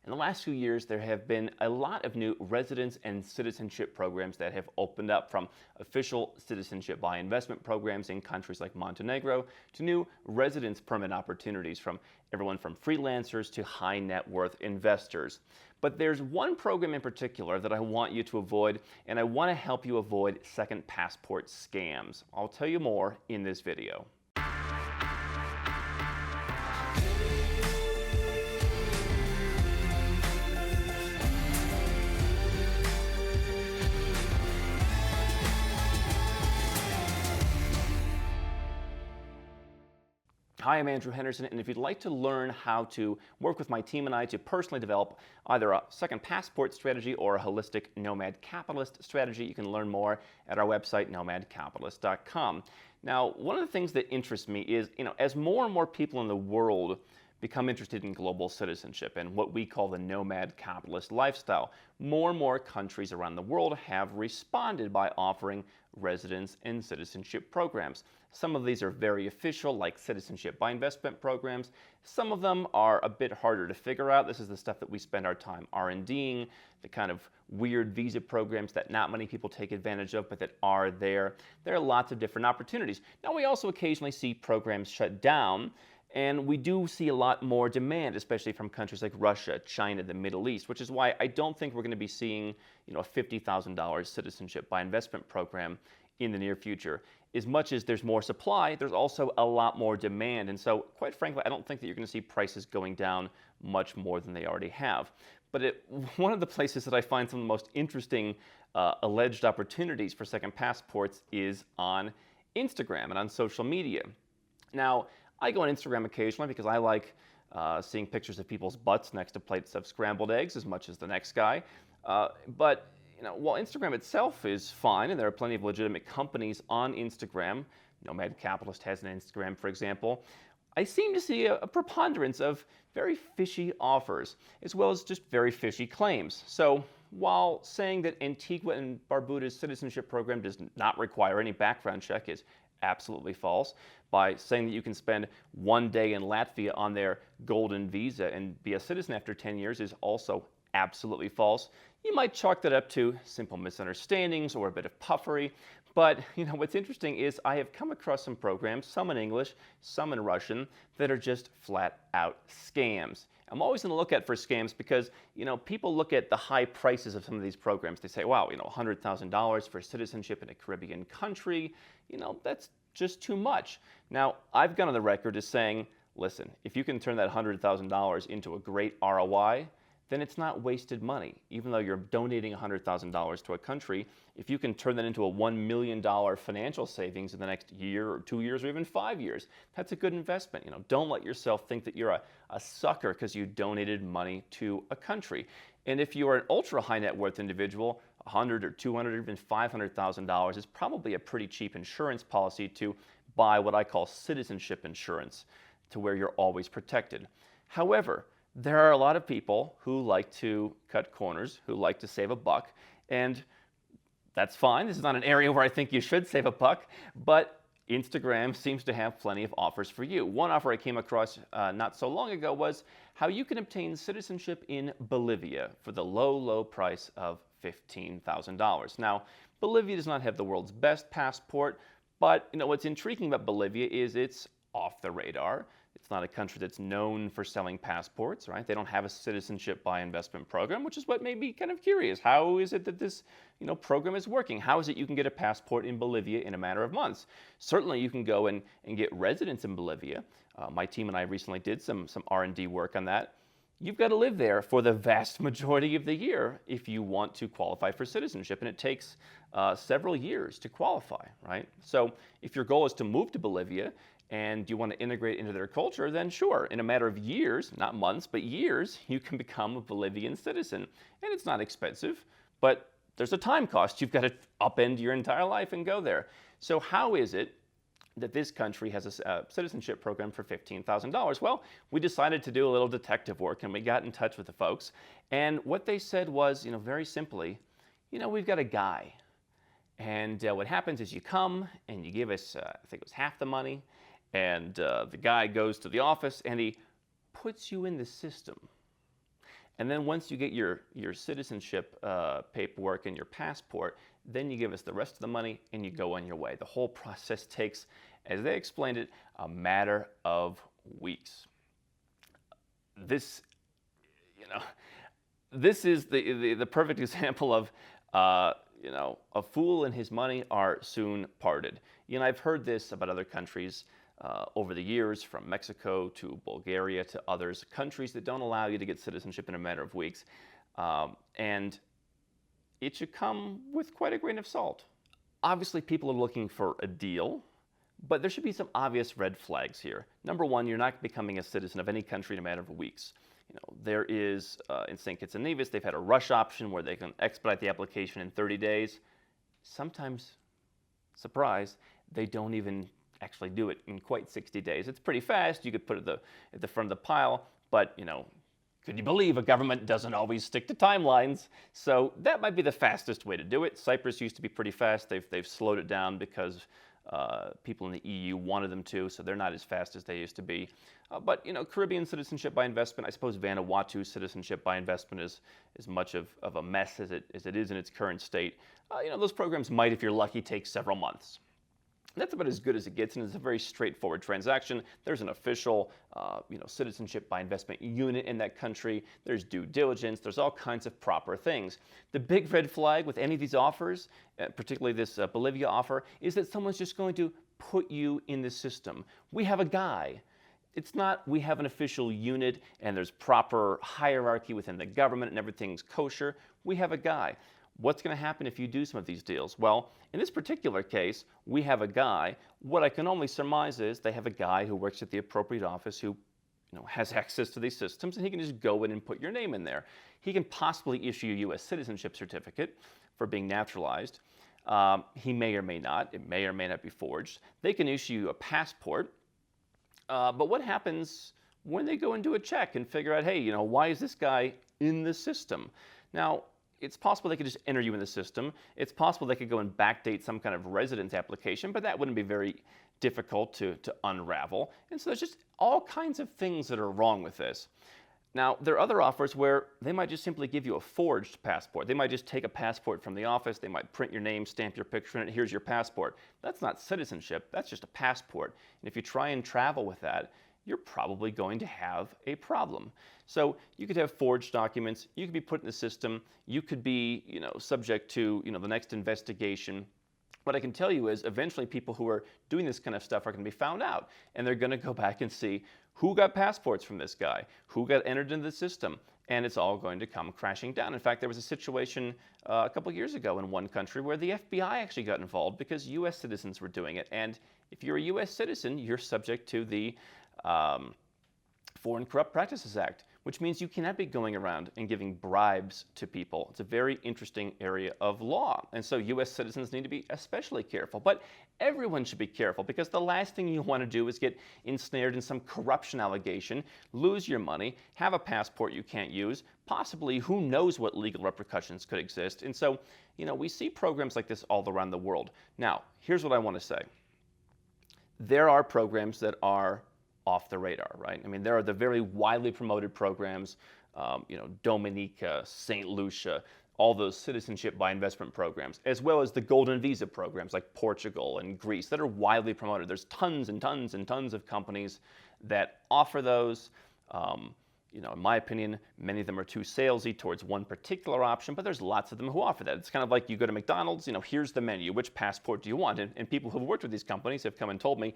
In the last few years, there have been a lot of new residence and citizenship programs that have opened up, from official citizenship by investment programs in countries like Montenegro to new residence permit opportunities from everyone from freelancers to high net worth investors. But there's one program in particular that I want you to avoid, and I want to help you avoid second passport scams. I'll tell you more in this video. Hi, I'm Andrew Henderson, and if you'd like to learn how to work with my team and I to personally develop either a second passport strategy or a holistic Nomad Capitalist strategy, you can learn more at our website, nomadcapitalist.com. Now, one of the things that interests me is, as more and more people in the world become interested in global citizenship and what we call the nomad capitalist lifestyle, more and more countries around the world have responded by offering residence and citizenship programs. Some of these are very official, like citizenship by investment programs. Some of them are a bit harder to figure out. This is the stuff that we spend our time R&Ding, the kind of weird visa programs that not many people take advantage of, but that are there. There are lots of different opportunities. Now, we also occasionally see programs shut down, and we do see a lot more demand, especially from countries like Russia, China, the Middle East, which is why I don't think we're going to be seeing, a $50,000 citizenship by investment program in the near future. As much as there's more supply, there's also a lot more demand. And so, quite frankly, I don't think that you're going to see prices going down much more than they already have. But one of the places that I find some of the most interesting alleged opportunities for second passports is on Instagram and on social media. Now, I go on Instagram occasionally because I like seeing pictures of people's butts next to plates of scrambled eggs as much as the next guy. But while Instagram itself is fine, and there are plenty of legitimate companies on Instagram, Nomad Capitalist has an Instagram, for example, I seem to see a preponderance of very fishy offers, as well as just very fishy claims. So while saying that Antigua and Barbuda's citizenship program does not require any background check is absolutely false, by saying that you can spend one day in Latvia on their golden visa and be a citizen after 10 years is also absolutely false, you might chalk that up to simple misunderstandings or a bit of puffery. But what's interesting is I have come across some programs, some in English, some in Russian, that are just flat out scams. I'm always on the lookout for scams because, people look at the high prices of some of these programs. They say, wow, $100,000 for citizenship in a Caribbean country, that's just too much. Now, I've gone on the record as saying, listen, if you can turn that $100,000 into a great ROI, then it's not wasted money. Even though you're donating $100,000 to a country, if you can turn that into a $1 million financial savings in the next year or 2 years or even 5 years, that's a good investment. Don't let yourself think that you're a sucker because you donated money to a country. And if you're an ultra high net worth individual, $100,000 or $200,000 or even $500,000 is probably a pretty cheap insurance policy to buy what I call citizenship insurance, to where you're always protected. However, there are a lot of people who like to cut corners, who like to save a buck, and that's fine. This is not an area where I think you should save a buck, but Instagram seems to have plenty of offers for you. One offer I came across not so long ago was how you can obtain citizenship in Bolivia for the low, low price of $15,000. Now, Bolivia does not have the world's best passport, but what's intriguing about Bolivia is it's off the radar. It's not a country that's known for selling passports, right? They don't have a citizenship by investment program, which is what made me kind of curious. How is it that this, program is working? How is it you can get a passport in Bolivia in a matter of months? Certainly, you can go and get residence in Bolivia. My team and I recently did some R&D work on that. You've got to live there for the vast majority of the year if you want to qualify for citizenship, and it takes several years to qualify, right? So if your goal is to move to Bolivia and you want to integrate into their culture, then sure, in a matter of years, not months, but years, you can become a Bolivian citizen. And it's not expensive, but there's a time cost. You've got to upend your entire life and go there. So how is it that this country has a citizenship program for $15,000? Well, we decided to do a little detective work, and we got in touch with the folks. And what they said was, very simply, we've got a guy. And what happens is you come and you give us, I think it was half the money, and the guy goes to the office and he puts you in the system. And then once you get your citizenship paperwork and your passport, then you give us the rest of the money and you go on your way. The whole process takes, as they explained it, a matter of weeks. This, this is the perfect example of, a fool and his money are soon parted. I've heard this about other countries over the years, from Mexico to Bulgaria to others, countries that don't allow you to get citizenship in a matter of weeks. And it should come with quite a grain of salt. Obviously, people are looking for a deal, but there should be some obvious red flags here. Number one, you're not becoming a citizen of any country in a matter of weeks. There is, in St. Kitts and Nevis, they've had a rush option where they can expedite the application in 30 days. Sometimes, surprise, they don't even actually do it in quite 60 days. It's pretty fast. You could put it at the front of the pile, but, could you believe a government doesn't always stick to timelines? So that might be the fastest way to do it. Cyprus used to be pretty fast. They've slowed it down because people in the EU wanted them to, so they're not as fast as they used to be. But Caribbean citizenship by investment, I suppose Vanuatu citizenship by investment is as much of a mess as it is in its current state. Those programs might, if you're lucky, take several months. That's about as good as it gets, and it's a very straightforward transaction. There's an official, citizenship by investment unit in that country. There's due diligence. There's all kinds of proper things. The big red flag with any of these offers, particularly this Bolivia offer, is that someone's just going to put you in the system. We have a guy. It's not we have an official unit and there's proper hierarchy within the government and everything's kosher. We have a guy. What's going to happen if you do some of these deals? Well, in this particular case, we have a guy. What I can only surmise is they have a guy who works at the appropriate office who has access to these systems, and he can just go in and put your name in there. He can possibly issue you a U.S. citizenship certificate for being naturalized. He may or may not. It may or may not be forged. They can issue you a passport. But what happens when they go and do a check and figure out, hey, why is this guy in the system? Now, it's possible they could just enter you in the system. It's possible they could go and backdate some kind of residence application, but that wouldn't be very difficult to unravel. And so there's just all kinds of things that are wrong with this. Now, there are other offers where they might just simply give you a forged passport. They might just take a passport from the office. They might print your name, stamp your picture in it. Here's your passport. That's not citizenship. That's just a passport. And if you try and travel with that, you're probably going to have a problem. So you could have forged documents. You could be put in the system. You could be, subject to, the next investigation. What I can tell you is eventually people who are doing this kind of stuff are going to be found out, and they're going to go back and see who got passports from this guy, who got entered into the system, and it's all going to come crashing down. In fact, there was a situation a couple of years ago in one country where the FBI actually got involved because U.S. citizens were doing it. And if you're a U.S. citizen, you're subject to the Foreign Corrupt Practices Act, which means you cannot be going around and giving bribes to people. It's a very interesting area of law. And so U.S. citizens need to be especially careful. But everyone should be careful, because the last thing you want to do is get ensnared in some corruption allegation, lose your money, have a passport you can't use, possibly who knows what legal repercussions could exist. And so, we see programs like this all around the world. Now, here's what I want to say. There are programs that are off the radar, right? I mean, there are the very widely promoted programs, Dominica, St. Lucia, all those citizenship by investment programs, as well as the golden visa programs like Portugal and Greece that are widely promoted. There's tons and tons and tons of companies that offer those. In my opinion, many of them are too salesy towards one particular option, but there's lots of them who offer that. It's kind of like you go to McDonald's, here's the menu, which passport do you want? And people who've worked with these companies have come and told me,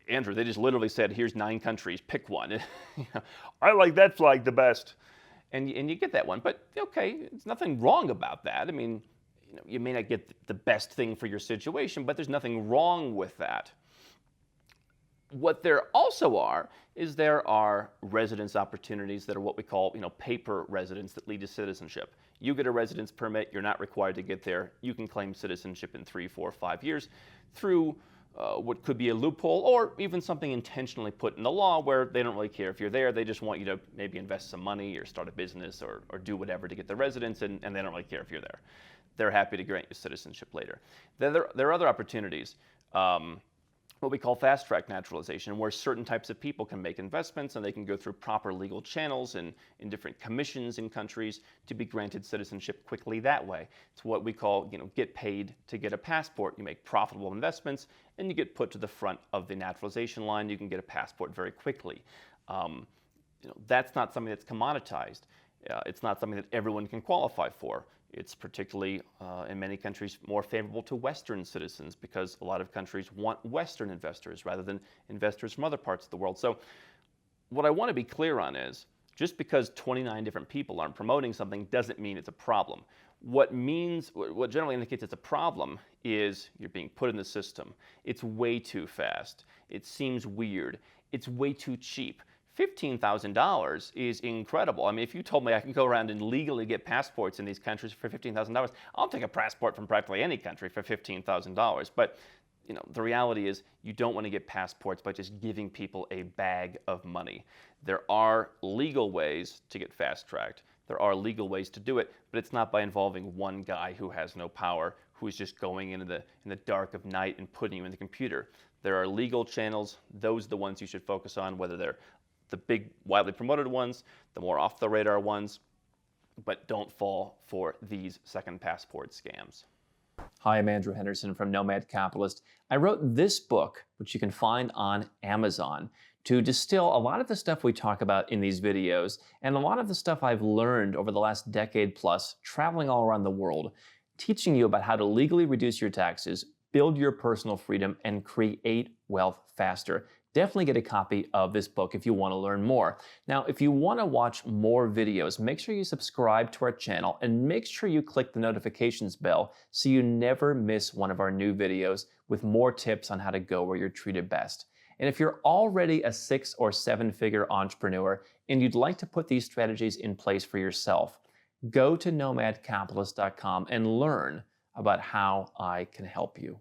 Andrew, they just literally said, here's 9 countries, pick one. I like that flag the best. And you get that one. But, okay, there's nothing wrong about that. I mean, you may not get the best thing for your situation, but there's nothing wrong with that. What there also are is there are residence opportunities that are what we call, paper residence that lead to citizenship. You get a residence permit. You're not required to get there. You can claim citizenship in 3, 4, 5 years through what could be a loophole, or even something intentionally put in the law where they don't really care if you're there. They just want you to maybe invest some money or start a business or do whatever to get the residence, and they don't really care if you're there. They're happy to grant you citizenship later. There are other opportunities. what we call fast track naturalization, where certain types of people can make investments and they can go through proper legal channels and in different commissions in countries to be granted citizenship quickly that way. It's what we call, get paid to get a passport. You make profitable investments and you get put to the front of the naturalization line. You can get a passport very quickly. That's not something that's commoditized. It's not something that everyone can qualify for. It's particularly, in many countries, more favorable to Western citizens because a lot of countries want Western investors rather than investors from other parts of the world. So what I want to be clear on is just because 29 different people aren't promoting something doesn't mean it's a problem. What generally indicates it's a problem is you're being put in the system. It's way too fast. It seems weird. It's way too cheap. $15,000 is incredible. I mean, if you told me I can go around and legally get passports in these countries for $15,000, I'll take a passport from practically any country for $15,000. But the reality is you don't want to get passports by just giving people a bag of money. There are legal ways to get fast-tracked. There are legal ways to do it, but it's not by involving one guy who has no power, who's just going in the dark of night and putting you in the computer. There are legal channels. Those are the ones you should focus on, whether they're the big, widely promoted ones, the more off-the-radar ones, but don't fall for these second passport scams. Hi, I'm Andrew Henderson from Nomad Capitalist. I wrote this book, which you can find on Amazon, to distill a lot of the stuff we talk about in these videos and a lot of the stuff I've learned over the last decade plus traveling all around the world, teaching you about how to legally reduce your taxes, build your personal freedom, and create wealth faster. Definitely get a copy of this book if you want to learn more. Now, if you want to watch more videos, make sure you subscribe to our channel and make sure you click the notifications bell so you never miss one of our new videos with more tips on how to go where you're treated best. And if you're already a 6 or 7 figure entrepreneur and you'd like to put these strategies in place for yourself, go to nomadcapitalist.com and learn about how I can help you.